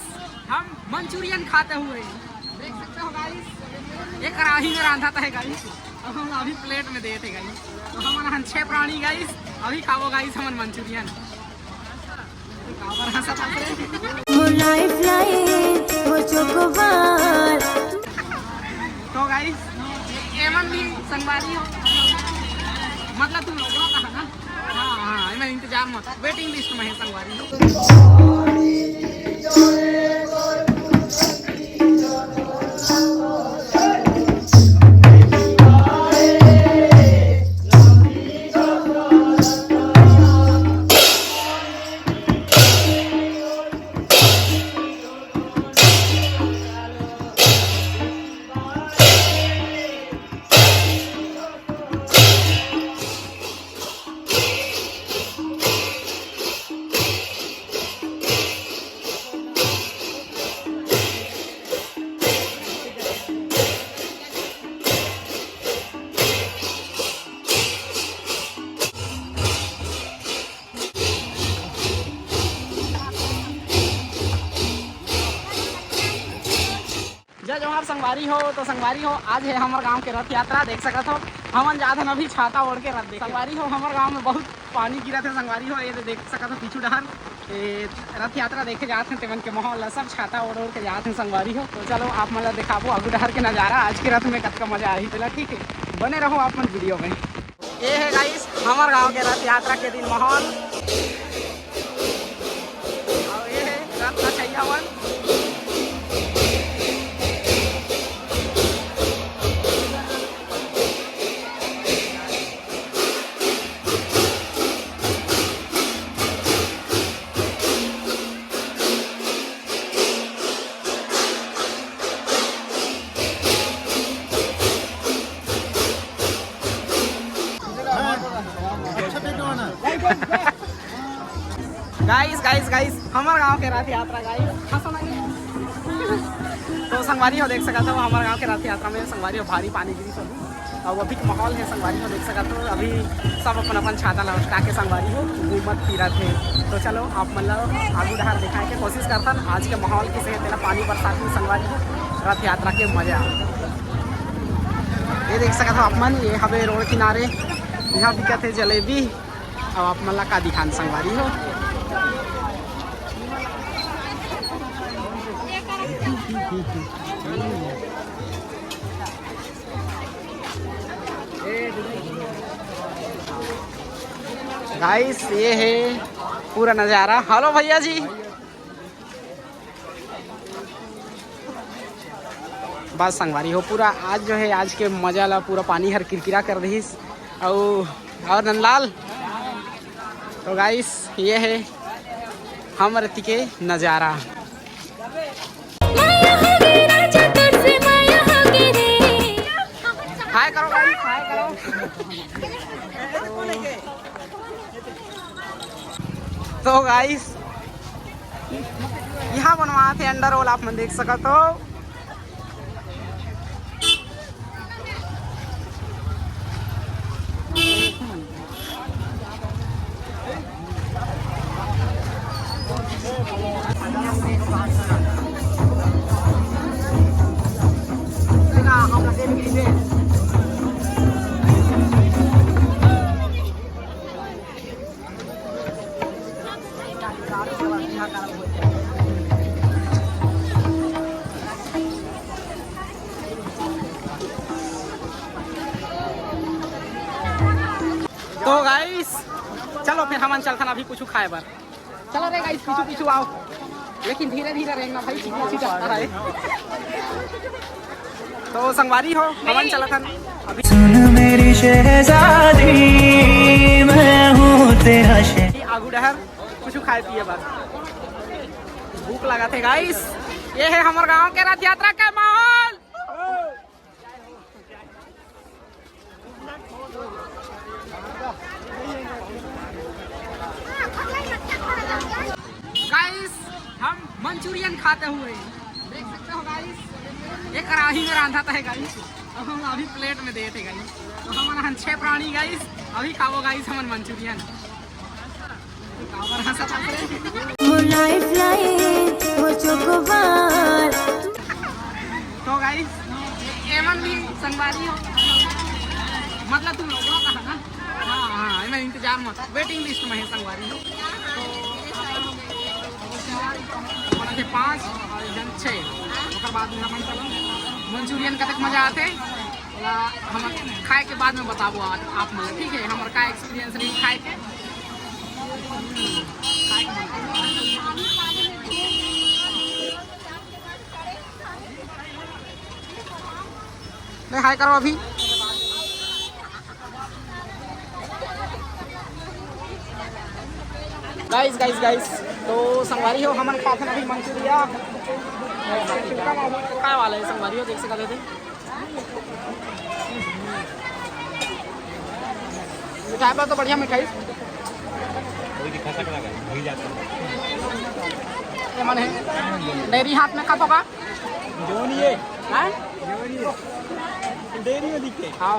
Guys हम Manchurian खाते हुए देख सकते हो गाइस, एक कढ़ाई में रंधा था गाइस, अब हम अभी प्लेट में देते गाइस। तो हमारा 6 प्राणी गाइस अभी खाओ गाइस हमन मंचूरियन। तो गाइस एमन भी संगवारी हो, मतलब तुम लोग कहा ना। हाँ हाँ मैं इंतजार मत, वेटिंग लिस्ट में है संगवारी हो। जब आप संगवारी हो तो संगवारी हो, आज है हमारे गांव के रथ यात्रा। देख सकत हो हमन जात अभी छाता ओढ़ के रथ देख। संगवारी हो हमारे गांव में बहुत पानी गिरा थे संगवारी हो, ये देख सकत हो पीछू डहर रथ यात्रा देखे जाते हैं तेमन के माहौल सब छाता ओढ़ के जाते हैं संगवारी हो। तो चलो आप मतलब दिखाबो आगू डहर के नज़ारा आज के रथ में कतका मजा आई। पहला ठीक है बने रहो आप मन वीडियो में। ये है गाइस हमारे गाँव के रथ यात्रा के दिन माहौल, और ये है रथ नचैया वन। गाइस हमारे गांव के रथ यात्रा गाइस तो संगवारी हो देख सकते हो हमारे गांव के रथ यात्रा में संगवारी हो भारी पानी गिरी सब, और अभी का माहौल है संगवारी हो देख सकते हो। अभी सब अपन छाता लौटा के संगवारी हो घूमत फिरत है। तो चलो आप मतलब आगू डहार दिखाए के कोशिश करता आज के माहौल की से तेरा पानी बरसात में संगवारी हो रथ यात्रा के मजा। ये देख सकते हो आप मन, ये हवे रोड किनारे यहाँ बिकत है जलेबी, और आप मतलब का दिखान संगवारी हो। गाइस ये है पूरा नज़ारा। हेलो भैया जी, बस संगवारी हो पूरा आज जो है आज के मजा ला पूरा पानी हर किरकिरा कर दीस और नंदलाल। तो गाइस ये है हम रती के नज़ारा। हाय करो गाइस, हाय करो। तो गाइस यहाँ बनवा थे अंडर रोल आप मन देख सकते हो। तो गाइस चलो फिर हम चलता अभी कुछ खाए बार। चलो रे गाइस पीछू पीछू आओ, लेकिन धीरे धीरे रहेगा भाई, पीछे चलता रहे। तो संगवारी हो हम चलता अभी। सुन मेरी शहजादी मैं हूँ तेरा आगू डहर कुछ खाए पिए बार, भूख लगा थे गाइस। ये है हमारे गांव के रथ यात्रा का माहौल। गाइस हम मंचूरियन खाते हुए देख सकते हो गाइस, एक कढ़ाई में रंधा था गाइस, अब हम अभी प्लेट में देते गाइस। तो हमारा 6 प्राणी गाइस अभी खाओ गाइस हमन मंचूरियन। वो संगवारी हो मतलब तुम लोग कहा ना। हाँ हाँ मैं इंतजार मत वेटिंग लिस्ट में है संगवारी हो तो 5 और जन 6 ओकर बाद में अपन चलो मंचूरियन कतक मजा आते हम खाए के बाद में बताबो आप मुझे ठीक है हमारे का एक्सपीरियंस रही खाए के हाय करो अभी गाइस गाइस गाइस तो संगवारी हो हमन खाते अभी मंचूरिया काय वाला है संगवारी हो देख सकते थे मिठाई पर तो बढ़िया मिठाई ये मन है डेयरी हाथ में खाता होगा जोनी है हैं डेयरी में दिखे हाँ